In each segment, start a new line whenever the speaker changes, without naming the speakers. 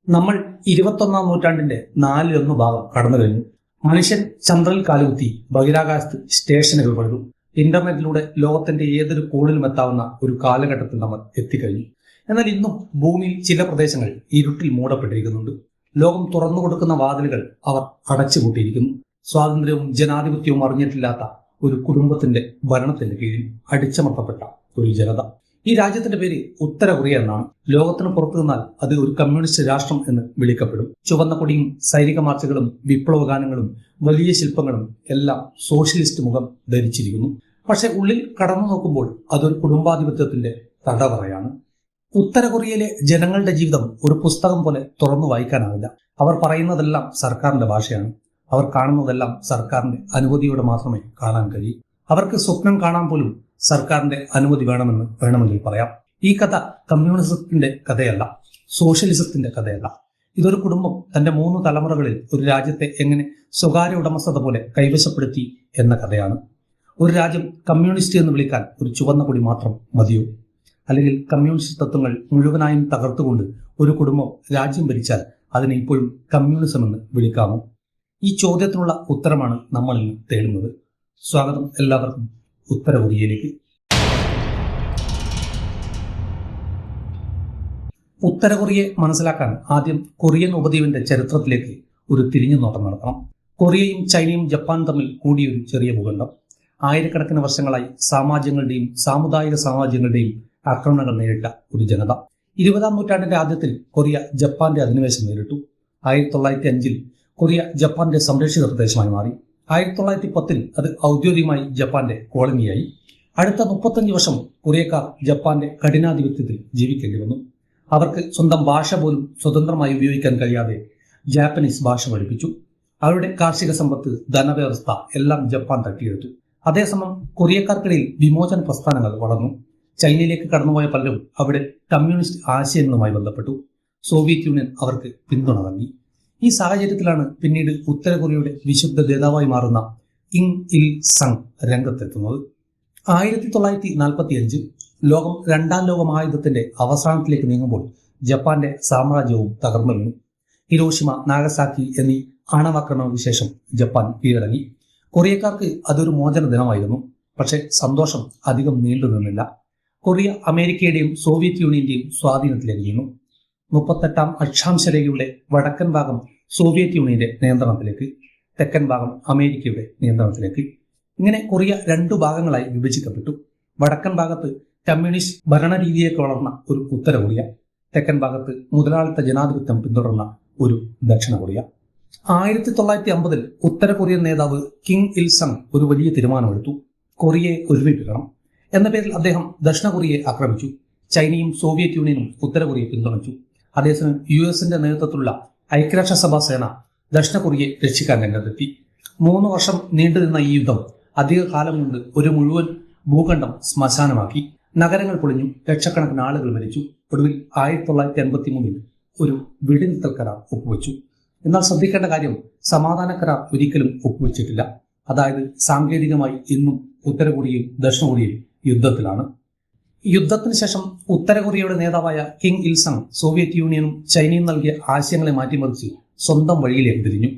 നമ്മൾ 21-ാം നൂറ്റാണ്ടിന്റെ 4/1 കടന്നു കഴിഞ്ഞു. മനുഷ്യൻ ചന്ദ്രനിൽ കാലുകുത്തി ബഹിരാകാശത്ത് സ്റ്റേഷനുകൾ പണിതു. ഇന്റർനെറ്റിലൂടെ ലോകത്തിന്റെ ഏതൊരു കോണിലും എത്താവുന്ന ഒരു കാലഘട്ടത്തിൽ നമ്മൾ എത്തിക്കഴിഞ്ഞു. എന്നാൽ ഇന്നും ഭൂമിയിൽ ചില പ്രദേശങ്ങൾ ഇരുട്ടിൽ മൂടപ്പെട്ടിരിക്കുന്നുണ്ട്. ലോകം തുറന്നു കൊടുക്കുന്ന വാതിലുകൾ അവർ അടച്ചുപൂട്ടിയിരിക്കുന്നു. സ്വാതന്ത്ര്യവും ജനാധിപത്യവും അറിഞ്ഞിട്ടില്ലാത്ത ഒരു കുടുംബത്തിന്റെ ഭരണത്തിന്റെ കീഴിൽ അടിച്ചമർത്തപ്പെട്ട ഒരു ജനത. ഈ രാജ്യത്തിന്റെ പേര് ഉത്തര കൊറിയ എന്നാണ്. ലോകത്തിന് പുറത്തു നിന്നാൽ അത് ഒരു കമ്മ്യൂണിസ്റ്റ് രാഷ്ട്രം എന്ന് വിളിക്കപ്പെടും. ചുവന്ന കൊടിയും സൈനിക മാർച്ചുകളും വിപ്ലവ ഗാനങ്ങളും വലിയ ശില്പങ്ങളും എല്ലാം സോഷ്യലിസ്റ്റ് മുഖം ധരിച്ചിരിക്കുന്നു. പക്ഷെ ഉള്ളിൽ കടന്നു നോക്കുമ്പോൾ അതൊരു കുടുംബാധിപത്യത്തിന്റെ തടവറയാണ്. ഉത്തര കൊറിയയിലെ ജനങ്ങളുടെ ജീവിതം ഒരു പുസ്തകം പോലെ തുറന്നു വായിക്കാനാവില്ല. അവർ പറയുന്നതെല്ലാം സർക്കാരിന്റെ ഭാഷയാണ്. അവർ കാണുന്നതെല്ലാം സർക്കാരിന്റെ അനുമതിയോടെ മാത്രമേ കാണാൻ കഴിയൂ. അവർക്ക് സ്വപ്നം കാണാൻ പോലും സർക്കാരിന്റെ അനുമതി വേണമെങ്കിൽ പറയാം. ഈ കഥ കമ്മ്യൂണിസത്തിന്റെ കഥയല്ല, സോഷ്യലിസത്തിന്റെ കഥയല്ല. ഇതൊരു കുടുംബം തന്റെ 3 തലമുറകളിൽ ഒരു രാജ്യത്തെ എങ്ങനെ സ്വകാര്യ ഉടമസ്ഥത പോലെ കൈവശപ്പെടുത്തി എന്ന കഥയാണ്. ഒരു രാജ്യം കമ്മ്യൂണിസ്റ്റ് എന്ന് വിളിക്കാൻ ഒരു ചുവന്ന കൊടി മാത്രം മതിയോ? അല്ലെങ്കിൽ കമ്മ്യൂണിസ്റ്റ് തത്വങ്ങൾ മുഴുവനായും തകർത്തുകൊണ്ട് ഒരു കുടുംബം രാജ്യം ഭരിച്ചാൽ അതിനെ ഇപ്പോഴും കമ്മ്യൂണിസം എന്ന് വിളിക്കാമോ? ഈ ചോദ്യത്തിനുള്ള ഉത്തരമാണ് നമ്മൾ ഇന്ന് തേടുന്നത്. സ്വാഗതം എല്ലാവർക്കും ഉത്തര കൊറിയയിലേക്ക്. ഉത്തര കൊറിയയെ മനസ്സിലാക്കാൻ ആദ്യം കൊറിയൻ ഉപദ്വീപിന്റെ ചരിത്രത്തിലേക്ക് ഒരു തിരിഞ്ഞു നോട്ടം നടത്തണം. കൊറിയയും ചൈനയും ജപ്പാനും തമ്മിൽ കൂടിയൊരു ചെറിയ ഭൂഖണ്ഡം. ആയിരക്കണക്കിന് വർഷങ്ങളായി സാമ്രാജ്യങ്ങളുടെയും സാമുദായിക സാമ്രാജ്യങ്ങളുടെയും ആക്രമണങ്ങൾ നേരിട്ട ഒരു ജനത. 20-ാം നൂറ്റാണ്ടിന്റെ ആദ്യത്തിൽ കൊറിയ ജപ്പാന്റെ അധിനിവേശം നേരിട്ടു. 1905-ൽ കൊറിയ ജപ്പാന്റെ സംരക്ഷിത പ്രദേശമായി മാറി. 1910-ൽ അത് ഔദ്യോഗികമായി ജപ്പാന്റെ കോളനിയായി. അടുത്ത 35 വർഷം കൊറിയക്കാർ ജപ്പാന്റെ കഠിനാധിപത്യത്തിൽ ജീവിക്കേണ്ടി വന്നു. അവർക്ക് സ്വന്തം ഭാഷ പോലും സ്വതന്ത്രമായി ഉപയോഗിക്കാൻ കഴിയാതെ ജാപ്പനീസ് ഭാഷ പഠിപ്പിച്ചു. അവരുടെ കാർഷിക സമ്പത്ത്, ധനവ്യവസ്ഥ എല്ലാം ജപ്പാൻ തട്ടിയെടുത്തു. അതേസമയം കൊറിയക്കാർക്കിടയിൽ വിമോചന പ്രസ്ഥാനങ്ങൾ വളർന്നു. ചൈനയിലേക്ക് കടന്നുപോയ പലരും അവിടെ കമ്മ്യൂണിസ്റ്റ് ആശയങ്ങളുമായി ബന്ധപ്പെട്ടു. സോവിയറ്റ് യൂണിയൻ അവർക്ക് പിന്തുണ നൽകി. ഈ സാഹചര്യത്തിലാണ് പിന്നീട് ഉത്തര കൊറിയയുടെ വിശുദ്ധ നേതാവായി മാറുന്ന കിം ഇൽ സങ് രംഗത്തെത്തുന്നത്. 1945 ലോകം 2-ാം ലോക മഹായുദ്ധത്തിന്റെ അവസാനത്തിലേക്ക് നീങ്ങുമ്പോൾ ജപ്പാന്റെ സാമ്രാജ്യവും തകർന്നു വീണു. ഹിരോഷിമ, നാഗസാക്കി എന്നീ ആണവാക്രമണങ്ങൾക്ക് ശേഷം ജപ്പാൻ കീഴടങ്ങി. കൊറിയക്കാർക്ക് അതൊരു മോചന ദിനമായിരുന്നു. പക്ഷെ സന്തോഷം അധികം നീണ്ടു നിന്നില്ല. കൊറിയ അമേരിക്കയുടെയും സോവിയറ്റ് യൂണിയന്റെയും സ്വാധീനത്തിലേക്ക് വീണു. 38-ാം അക്ഷാംശരേഖയുടെ വടക്കൻ ഭാഗം സോവിയറ്റ് യൂണിയന്റെ നിയന്ത്രണത്തിലേക്ക്, തെക്കൻ ഭാഗം അമേരിക്കയുടെ നിയന്ത്രണത്തിലേക്ക്. ഇങ്ങനെ കൊറിയ 2 ഭാഗങ്ങളായി വിഭജിക്കപ്പെട്ടു. വടക്കൻ ഭാഗത്ത് കമ്മ്യൂണിസ്റ്റ് ഭരണരീതിയൊക്കെ വളർന്ന ഒരു ഉത്തര കൊറിയ, തെക്കൻ ഭാഗത്ത് മുതലാളിത്ത ജനാധിപത്യം പിന്തുടർന്ന ഒരു ദക്ഷിണ കൊറിയ. 1950-ൽ ഉത്തര കൊറിയൻ നേതാവ് കിം ഇൽ സങ് ഒരു വലിയ തീരുമാനമെടുത്തു. കൊറിയയെ ഒരുമിപ്പിക്കണം എന്ന പേരിൽ അദ്ദേഹം ദക്ഷിണ കൊറിയയെ ആക്രമിച്ചു. ചൈനയും സോവിയറ്റ് യൂണിയനും ഉത്തര കൊറിയയെ പിന്തുണച്ചു. അതേസമയം US-ന്റെ നേതൃത്വത്തിലുള്ള ഐക്യരാഷ്ട്രസഭാ സേന ദക്ഷിണ കൊറിയയെ രക്ഷിക്കാൻ രംഗത്തെത്തി. 3 വർഷം നീണ്ടുനിന്ന ഈ യുദ്ധം അധിക കാലം കൊണ്ട് ഒരു മുഴുവൻ ഭൂഖണ്ഡം ശ്മശാനമാക്കി. നഗരങ്ങൾ പൊളിഞ്ഞു, ലക്ഷക്കണക്കിന് ആളുകൾ മരിച്ചു. ഒടുവിൽ 1953-ൽ ഒരു വെടിനിർത്തൽ കരാർ ഒപ്പുവെച്ചു. എന്നാൽ ശ്രദ്ധിക്കേണ്ട കാര്യം, സമാധാന കരാർ ഒരിക്കലും ഒപ്പുവെച്ചിട്ടില്ല. അതായത് സാങ്കേതികമായി ഇന്നും ഉത്തര കൊറിയയും ദക്ഷിണ കൊറിയയും യുദ്ധത്തിലാണ്. യുദ്ധത്തിന് ശേഷം ഉത്തര കൊറിയയുടെ നേതാവായ കിം ഇൽ സങ് സോവിയറ്റ് യൂണിയനും ചൈനയും നൽകിയ ആശയങ്ങളെ മാറ്റിമറിച്ച് സ്വന്തം വഴിയിലേക്ക് തിരിഞ്ഞു.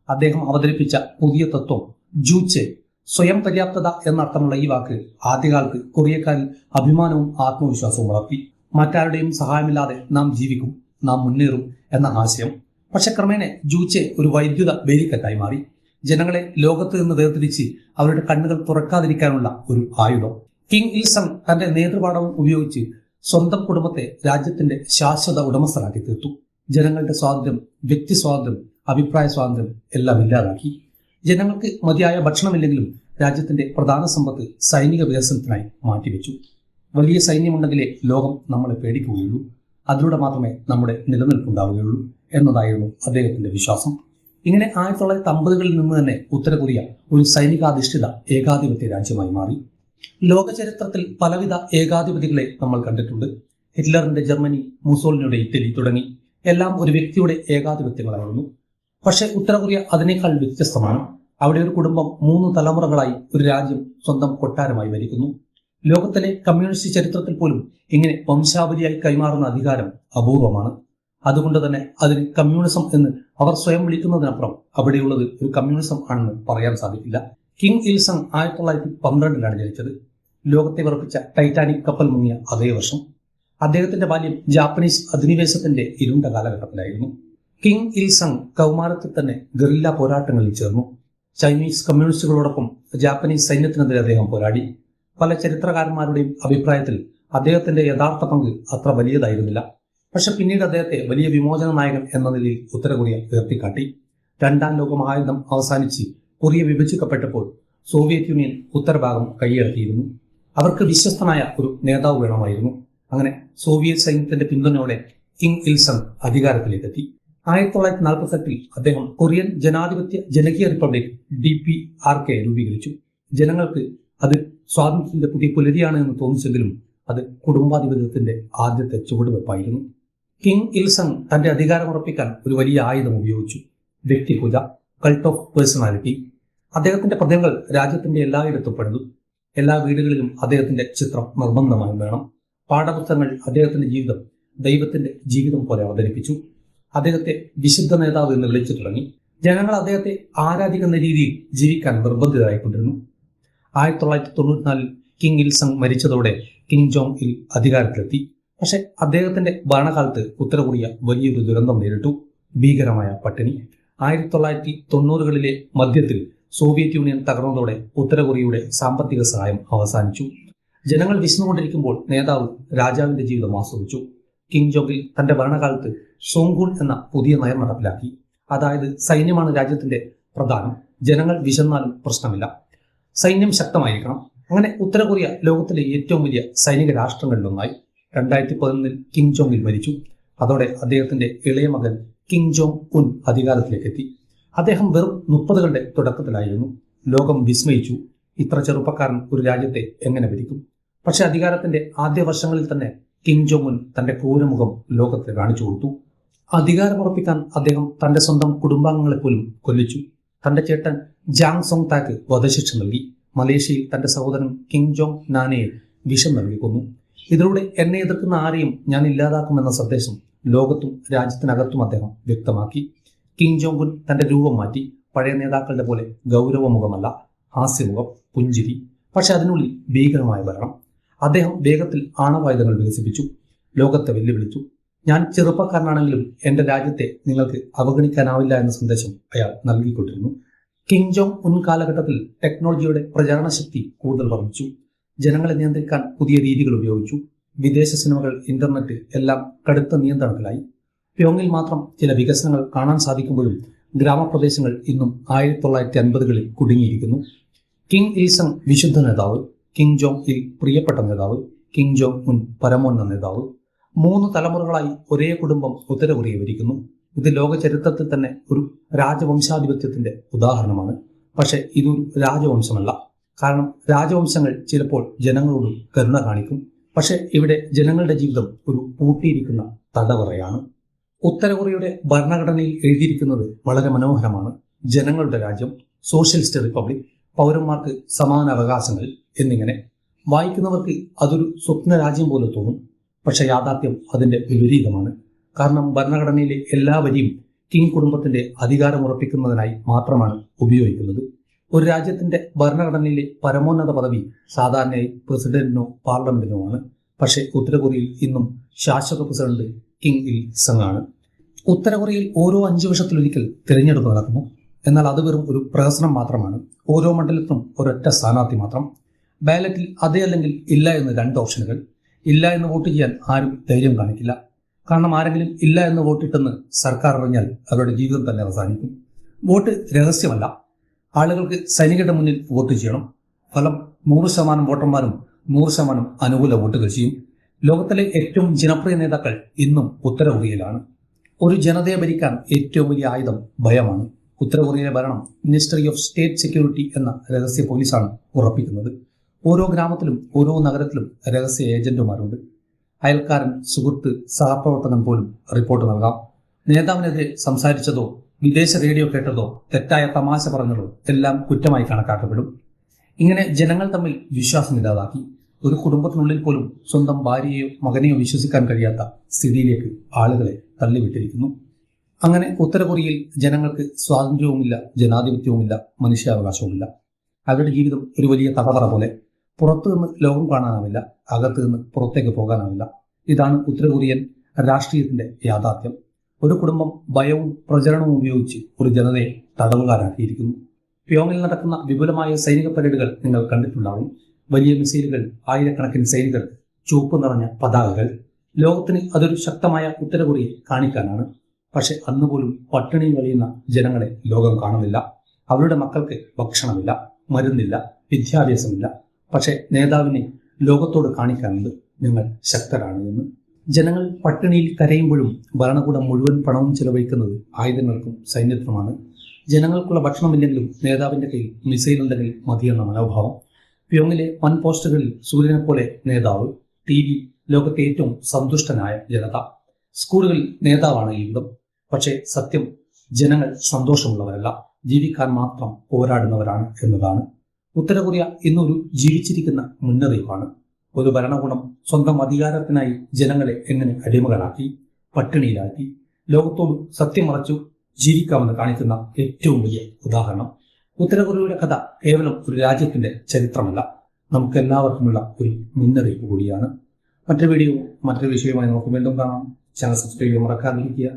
അദ്ദേഹം അവതരിപ്പിച്ച പുതിയ തത്വം ജൂച്ചെ, സ്വയം പര്യാപ്തത എന്നർത്ഥമുള്ള ഈ വാക്ക് ആദ്യകാലത്ത് കൊറിയക്കാരിൽ അഭിമാനവും ആത്മവിശ്വാസവും വളർത്തി. മറ്റാരുടെയും സഹായമില്ലാതെ നാം ജീവിക്കും, നാം മുന്നേറും എന്ന ആശയം. പക്ഷെ ക്രമേണ ജൂച്ചെ ഒരു വൈദ്യുത വേലിക്കറ്റായി മാറി. ജനങ്ങളെ ലോകത്ത് നിന്ന് വേർതിരിച്ച് അവരുടെ കണ്ണുകൾ തുറക്കാതിരിക്കാനുള്ള ഒരു ആയുധം. കിം ഇൽ സങ് തന്റെ നേതൃപാഠവും ഉപയോഗിച്ച് സ്വന്തം കുടുംബത്തെ രാജ്യത്തിന്റെ ശാശ്വത ഉടമസ്ഥരാക്കി തീർത്തു. ജനങ്ങളുടെ സ്വാതന്ത്ര്യം, വ്യക്തി സ്വാതന്ത്ര്യം, അഭിപ്രായ സ്വാതന്ത്ര്യം എല്ലാം ഇല്ലാതാക്കി. ജനങ്ങൾക്ക് മതിയായ ഭക്ഷണമില്ലെങ്കിലും രാജ്യത്തിന്റെ പ്രധാന സമ്പത്ത് സൈനിക വികസനത്തിനായി മാറ്റിവെച്ചു. വലിയ സൈന്യമുണ്ടെങ്കിലേ ലോകം നമ്മളെ പേടിക്കുകയുള്ളൂ, അതിലൂടെ മാത്രമേ നമ്മുടെ നിലനിൽപ്പുണ്ടാവുകയുള്ളൂ എന്നതായിരുന്നു അദ്ദേഹത്തിന്റെ വിശ്വാസം. ഇങ്ങനെ 1950-കളിൽ നിന്ന് തന്നെ ഉത്തര കൊറിയ ഒരു സൈനികാധിഷ്ഠിത ഏകാധിപത്യ രാജ്യമായി മാറി. ലോക ചരിത്രത്തിൽ പലവിധ ഏകാധിപതികളെ നമ്മൾ കണ്ടിട്ടുണ്ട്. ഹിറ്റ്ലറിന്റെ ജർമ്മനി, മുസോളിനിയുടെ ഇറ്റലി തുടങ്ങി എല്ലാം ഒരു വ്യക്തിയുടെ ഏകാധിപത്യങ്ങളായിരുന്നു. പക്ഷേ ഉത്തര കൊറിയ അതിനേക്കാൾ വ്യത്യസ്തമാണ്. അവിടെ ഒരു കുടുംബം 3 തലമുറകളായി ഒരു രാജ്യം സ്വന്തം കൊട്ടാരമായി ഭരിക്കുന്നു. ലോകത്തിലെ കമ്മ്യൂണിസ്റ്റ് ചരിത്രത്തിൽ പോലും ഇങ്ങനെ വംശാവലിയായി കൈമാറുന്ന അധികാരം അപൂർവമാണ്. അതുകൊണ്ട് തന്നെ അതിന് കമ്മ്യൂണിസം എന്ന് അവർ സ്വയം വിളിക്കുന്നതിനപ്പുറം അവിടെയുള്ളത് ഒരു കമ്മ്യൂണിസം ആണെന്ന് പറയാൻ സാധിക്കില്ല. കിങ് ഇൽ സങ് 1912 ജനിച്ചത്. ലോകത്തെ വിറപ്പിച്ച ടൈറ്റാനിക് കപ്പൽ മുങ്ങിയ അതേ വർഷം. അദ്ദേഹത്തിന്റെ ബാല്യം ജാപ്പനീസ് അധിനിവേശത്തിന്റെ ഇരുണ്ട കാലഘട്ടത്തിലായിരുന്നു. കിങ് ഇൽ സങ് കൗമാരത്തിൽ തന്നെ ഗറില്ല പോരാട്ടങ്ങളിൽ ചേർന്നു. ചൈനീസ് കമ്മ്യൂണിസ്റ്റുകളോടൊപ്പം ജാപ്പനീസ് സൈന്യത്തിനെതിരെ അദ്ദേഹം പോരാടി. പല ചരിത്രകാരന്മാരുടെയും അഭിപ്രായത്തിൽ അദ്ദേഹത്തിന്റെ യഥാർത്ഥ പങ്ക് അത്ര വലിയതായിരുന്നില്ല. പക്ഷെ പിന്നീട് അദ്ദേഹത്തെ വലിയ വിമോചന നായകൻ എന്ന നിലയിൽ ഉത്തര കൊറിയ ഉയർത്തിക്കാട്ടി. രണ്ടാം ലോക മഹായുദ്ധം അവസാനിച്ച് കൊറിയ വിഭജിക്കപ്പെട്ടപ്പോൾ സോവിയറ്റ് യൂണിയൻ ഉത്തരഭാഗം കൈയടക്കിയിരുന്നു. അവർക്ക് വിശ്വസ്തനായ ഒരു നേതാവ് വേണമായിരുന്നു. അങ്ങനെ സോവിയറ്റ് സൈന്യത്തിന്റെ പിന്തുണയോടെ കിങ് ഇൽ സങ് അധികാരത്തിലേക്കെത്തി. 1948 അദ്ദേഹം കൊറിയൻ ജനാധിപത്യ ജനകീയ റിപ്പബ്ലിക് DPRK രൂപീകരിച്ചു. ജനങ്ങൾക്ക് അത് സ്വാതന്ത്ര്യത്തിന്റെ പുതിയ പുലരിയാണ് എന്ന് തോന്നിച്ചെങ്കിലും അത് കുടുംബാധിപത്യത്തിന്റെ ആദ്യത്തെ ചുവടുവെപ്പായിരുന്നു. കിങ് ഇൽ സങ് തന്റെ അധികാരമുറപ്പിക്കാൻ ഒരു വലിയ ആയുധം ഉപയോഗിച്ചു: വ്യക്തിപൂജ, കൾട്ട് ഓഫ് പേഴ്സണാലിറ്റി. അദ്ദേഹത്തിന്റെ പദ്യങ്ങൾ രാജ്യത്തിന്റെ എല്ലായിടത്തും പെടുന്നു. എല്ലാ വീടുകളിലും അദ്ദേഹത്തിന്റെ ചിത്രം നിർബന്ധമായും വേണം. പാഠപുസ്തകങ്ങൾ അദ്ദേഹത്തിന്റെ ജീവിതം ദൈവത്തിന്റെ ജീവിതം പോലെ അവതരിപ്പിച്ചു. അദ്ദേഹത്തെ വിശുദ്ധ നേതാവ് എന്ന് വിളിച്ചു തുടങ്ങി. ജനങ്ങൾ അദ്ദേഹത്തെ ആരാധിക്കുന്ന രീതിയിൽ ജീവിക്കാൻ നിർബന്ധിതരായിക്കൊണ്ടിരുന്നു. 1994 കിങ് ഇൽ സങ് മരിച്ചതോടെ കിം ജോങ് ഇൽ അധികാരത്തിലെത്തി. പക്ഷെ അദ്ദേഹത്തിന്റെ ഭരണകാലത്ത് ഉത്തര കൊറിയ വലിയൊരു ദുരന്തം നേരിട്ടു: ഭീകരമായ പട്ടിണി. 1990കളിലെ മധ്യത്തിൽ സോവിയറ്റ് യൂണിയൻ തകർന്നതോടെ ഉത്തര കൊറിയയുടെ സാമ്പത്തിക സഹായം അവസാനിച്ചു. ജനങ്ങൾ വിശന്നുകൊണ്ടിരിക്കുമ്പോൾ നേതാവ് രാജാവിന്റെ ജീവിതം ആസ്വദിച്ചു. കിം ജോങ് ഇൽ തന്റെ ഭരണകാലത്ത് സോങ്കൂൺ എന്ന പുതിയ നയം നടപ്പിലാക്കി. അതായത് സൈന്യമാണ് രാജ്യത്തിന്റെ പ്രധാനം, ജനങ്ങൾ വിശന്നാലും പ്രശ്നമില്ല, സൈന്യം ശക്തമായിരിക്കണം. അങ്ങനെ ഉത്തര കൊറിയ ലോകത്തിലെ ഏറ്റവും വലിയ സൈനിക രാഷ്ട്രങ്ങളിലൊന്നായി. 2011 കിം ജോങ് ഇൽ മരിച്ചു. അതോടെ അദ്ദേഹത്തിന്റെ ഇളയ മകൻ കിം ജോങ് ഉൻ അധികാരത്തിലേക്കെത്തി. അദ്ദേഹം വെറും 30കളുടെ തുടക്കത്തിലായിരുന്നു. ലോകം വിസ്മയിച്ചു, ഇത്ര ചെറുപ്പക്കാരൻ ഒരു രാജ്യത്തെ എങ്ങനെ ഭരിക്കും? പക്ഷെ അധികാരത്തിന്റെ ആദ്യ വർഷങ്ങളിൽ തന്നെ കിം ജോങ് ഉൻ തന്റെ ക്രൂരമുഖം ലോകത്തെ കാണിച്ചു കൊടുത്തു. അധികാരമുറപ്പിക്കാൻ അദ്ദേഹം തന്റെ സ്വന്തം കുടുംബാംഗങ്ങളെ പോലും കൊല്ലിച്ചു. തന്റെ ചേട്ടൻ ജാങ് സോങ് താക്ക് വധശിക്ഷ നൽകി. മലേഷ്യയിൽ തന്റെ സഹോദരൻ കിം ജോങ് നാനയെ വിഷം നൽകി കൊന്നു. ഇതിലൂടെ എന്നെ എതിർക്കുന്ന ആരെയും ഞാൻ ഇല്ലാതാക്കുമെന്ന സന്ദേശം ലോകത്തും രാജ്യത്തിനകത്തും അദ്ദേഹം വ്യക്തമാക്കി. കിം ജോങ് ഉൻ തന്റെ രൂപം മാറ്റി. പഴയ നേതാക്കളുടെ പോലെ ഗൗരവമുഖമല്ല, ഹാസ്യമുഖം, പുഞ്ചിരി. പക്ഷെ അതിനുള്ളിൽ ഭീകരമായ ഭരണം. അദ്ദേഹം വേഗത്തിൽ ആണവായുധങ്ങൾ വികസിപ്പിച്ചു, ലോകത്തെ വെല്ലുവിളിച്ചു. ഞാൻ ചെറുപ്പക്കാരനാണെങ്കിലും എന്റെ രാജ്യത്തെ നിങ്ങൾക്ക് അവഗണിക്കാനാവില്ല എന്ന സന്ദേശം അയാൾ നൽകിക്കൊണ്ടിരുന്നു. കിം ജോങ് ഉൻ കാലഘട്ടത്തിൽ ടെക്നോളജിയുടെ പ്രചാരണ ശക്തി കൂടുതൽ വർദ്ധിച്ചു. ജനങ്ങളെ നിയന്ത്രിക്കാൻ പുതിയ രീതികൾ ഉപയോഗിച്ചു. വിദേശ സിനിമകൾ, ഇന്റർനെറ്റ് എല്ലാം കടുത്ത നിയന്ത്രണത്തിലായി. പ്യോങ്ങിൽ മാത്രം ചില വികസനങ്ങൾ കാണാൻ സാധിക്കുമ്പോഴും ഗ്രാമപ്രദേശങ്ങൾ ഇന്നും 1950കളിൽ കുടുങ്ങിയിരിക്കുന്നു. കിങ് ഇൽ സങ് വിശുദ്ധ നേതാവ്, കിം ജോങ് ഇൽ പ്രിയപ്പെട്ട നേതാവ്, കിം ജോങ് ഉൻ പരമോന്നത നേതാവ്. 3 തലമുറകളായി ഒരേ കുടുംബം ഉത്തര കൊറിയ ഭരിക്കുന്നു. ഇത് ലോക ചരിത്രത്തിൽ തന്നെ ഒരു രാജവംശാധിപത്യത്തിന്റെ ഉദാഹരണമാണ്. പക്ഷെ ഇതൊരു രാജവംശമല്ല. കാരണം രാജവംശങ്ങൾ ചിലപ്പോൾ ജനങ്ങളോട് കരുണ കാണിക്കും. പക്ഷെ ഇവിടെ ജനങ്ങളുടെ ജീവിതം ഒരു പൂട്ടിയിരിക്കുന്ന തടവറയാണ്. ഉത്തര കൊറിയയുടെ ഭരണഘടനയിൽ എഴുതിയിരിക്കുന്നത് വളരെ മനോഹരമാണ്: ജനങ്ങളുടെ രാജ്യം, സോഷ്യലിസ്റ്റ് റിപ്പബ്ലിക്, പൗരന്മാർക്ക് സമാന അവകാശങ്ങൾ എന്നിങ്ങനെ. വായിക്കുന്നവർക്ക് അതൊരു സ്വപ്ന രാജ്യം പോലെ തോന്നും. പക്ഷെ യാഥാർത്ഥ്യം അതിന്റെ വിപരീതമാണ്. കാരണം ഭരണഘടനയിലെ എല്ലാ വരിയും കിങ് കുടുംബത്തിന്റെ അധികാരമുറപ്പിക്കുന്നതിനായി മാത്രമാണ് ഉപയോഗിക്കുന്നത്. ഒരു രാജ്യത്തിന്റെ ഭരണഘടനയിലെ പരമോന്നത പദവി സാധാരണയായി പ്രസിഡന്റിനോ പാർലമെന്റിനോ ആണ്. പക്ഷേ ഉത്തര കൊറിയയിൽ ഇന്നും ശാശ്വത പ്രസിഡന്റ് കിങ് ഇൽ സങ് ആണ്. ഉത്തര കൊറിയയിൽ ഓരോ 5 വർഷത്തിലൊരിക്കൽ തിരഞ്ഞെടുപ്പ് നടക്കുന്നു. എന്നാൽ അത് വെറും ഒരു പ്രഹസനം മാത്രമാണ്. ഓരോ മണ്ഡലത്തിലും ഒരൊറ്റ സ്ഥാനാർത്ഥി മാത്രം. ബാലറ്റിൽ അതെ അല്ലെങ്കിൽ ഇല്ല എന്ന് 2 ഓപ്ഷനുകൾ. ഇല്ല എന്ന് വോട്ട് ചെയ്യാൻ ആരും ധൈര്യം കാണിക്കില്ല. കാരണം ആരെങ്കിലും ഇല്ല എന്ന് വോട്ടിട്ടെന്ന് സർക്കാർ അറിഞ്ഞാൽ അവരുടെ ജീവിതം തന്നെ അവസാനിക്കും. വോട്ട് രഹസ്യമല്ല. ആളുകൾക്ക് സൈനികരുടെ മുന്നിൽ വോട്ട് ചെയ്യണം. ഫലം 100% വോട്ടർമാരും 100% അനുകൂല വോട്ടുകൾ ചെയ്യും. ലോകത്തിലെ ഏറ്റവും ജനപ്രിയ നേതാക്കൾ ഇന്നും ഉത്തര കൊറിയയിലാണ്. ഒരു ജനതയെ ഭരിക്കാൻ ഏറ്റവും വലിയ ആയുധം ഭയമാണ്. ഉത്തര കൊറിയയിലെ ഭരണം മിനിസ്ട്രി ഓഫ് സ്റ്റേറ്റ് സെക്യൂരിറ്റി എന്ന രഹസ്യ പോലീസാണ് ഉറപ്പിക്കുന്നത്. ഓരോ ഗ്രാമത്തിലും ഓരോ നഗരത്തിലും രഹസ്യ ഏജന്റുമാരുണ്ട്. അയൽക്കാരൻ, സുഹൃത്ത്, സഹപ്രവർത്തകൻ പോലും റിപ്പോർട്ട് നൽകാം. നേതാവിനെതിരെ സംസാരിച്ചതോ വിദേശ റേഡിയോ കേട്ടതോ തെറ്റായ തമാശ പറഞ്ഞതോ എല്ലാം കുറ്റമായി കണക്കാക്കപ്പെടും. ഇങ്ങനെ ജനങ്ങൾ തമ്മിൽ വിശ്വാസം ഇല്ലാതാക്കി. ഒരു കുടുംബത്തിനുള്ളിൽ പോലും സ്വന്തം ഭാര്യയെയോ മകനെയോ വിശ്വസിക്കാൻ കഴിയാത്ത സ്ഥിതിയിലേക്ക് ആളുകളെ തള്ളിവിട്ടിരിക്കുന്നു. അങ്ങനെ ഉത്തര കൊറിയയിൽ ജനങ്ങൾക്ക് സ്വാതന്ത്ര്യവുമില്ല, ജനാധിപത്യവുമില്ല, മനുഷ്യാവകാശവുമില്ല. അവരുടെ ജീവിതം ഒരു വലിയ തകതറ പോലെ. പുറത്തു നിന്ന് ലോകം കാണാനാവില്ല, അകത്തു നിന്ന് പുറത്തേക്ക് പോകാനാവില്ല. ഇതാണ് ഉത്തര കൊറിയൻ രാഷ്ട്രീയത്തിന്റെ യാഥാർത്ഥ്യം. ഒരു കുടുംബം ഭയവും പ്രചരണവും ഉപയോഗിച്ച് ഒരു ജനതയെ തടവുകാരാക്കിയിരിക്കുന്നു. പ്യോങ്ങിൽ നടക്കുന്ന വിപുലമായ സൈനിക പരേഡുകൾ നിങ്ങൾ കണ്ടിട്ടുണ്ടാവും. വലിയ മിസൈലുകൾ, ആയിരക്കണക്കിന് സൈനികർ, ചുവപ്പ് നിറഞ്ഞ പതാകകൾ. ലോകത്തിന് അതൊരു ശക്തമായ ഉത്തര കൊറിയയെ കാണിക്കാനാണ്. പക്ഷെ അന്നുപോലും പട്ടിണി വലയുന്ന ജനങ്ങളെ ലോകം കാണുന്നില്ല. അവരുടെ മക്കൾക്ക് ഭക്ഷണമില്ല, മരുന്നില്ല, വിദ്യാഭ്യാസമില്ല. പക്ഷെ നേതാവിനെ ലോകത്തോട് കാണിക്കാനുണ്ട്, ഞങ്ങൾ ശക്തരാണ് എന്ന്. ജനങ്ങൾ പട്ടിണിയിൽ കരയുമ്പോഴും ഭരണകൂടം മുഴുവൻ പണവും ചെലവഴിക്കുന്നത് ആയുധങ്ങൾക്കും സൈന്യത്തിനുമാണ്. ജനങ്ങൾക്കുള്ള ഭക്ഷണമില്ലെങ്കിലും നേതാവിന്റെ കയ്യിൽ മിസൈൽ ഉണ്ടെങ്കിൽ മതിയെന്ന മനോഭാവം. പ്യോങ്ങിലെ വൻ പോസ്റ്ററുകളിൽ സൂര്യനെ പോലെ നേതാവ്, TV ലോകത്തെ ഏറ്റവും സന്തുഷ്ടനായ ജനത. സ്കൂളുകളിൽ നേതാവാണ് ജീവിതം. പക്ഷേ സത്യം, ജനങ്ങൾ സന്തോഷമുള്ളവരല്ല, ജീവിക്കാൻ മാത്രം പോരാടുന്നവരാണ് എന്നതാണ്. ഉത്തര കൊറിയ ഇന്നൊരു ജീവിച്ചിരിക്കുന്ന മുന്നറിയിപ്പാണ്. ഒരു ഭരണകൂടം സ്വന്തം അധികാരത്തിനായി ജനങ്ങളെ എങ്ങനെ അടിമകളാക്കി, പട്ടിണിയിലാക്കി, ലോകത്തോട് സത്യം മറച്ചു ജീവിക്കാമെന്ന് കാണിക്കുന്ന ഏറ്റവും വലിയ ഉദാഹരണം. ഉത്തര കൊറിയയുടെ കഥ കേവലം ഒരു രാജ്യത്തിന്റെ ചരിത്രമല്ല, നമുക്ക് എല്ലാവർക്കുമുള്ള ഒരു മുന്നറിയിപ്പ് കൂടിയാണ്. മറ്റൊരു വിഷയവുമായി നമുക്ക് വീണ്ടും കാണാം. ചാനൽ സബ്സ്ക്രൈബ് ചെയ്യാൻ മറക്കാതിരിക്കുക.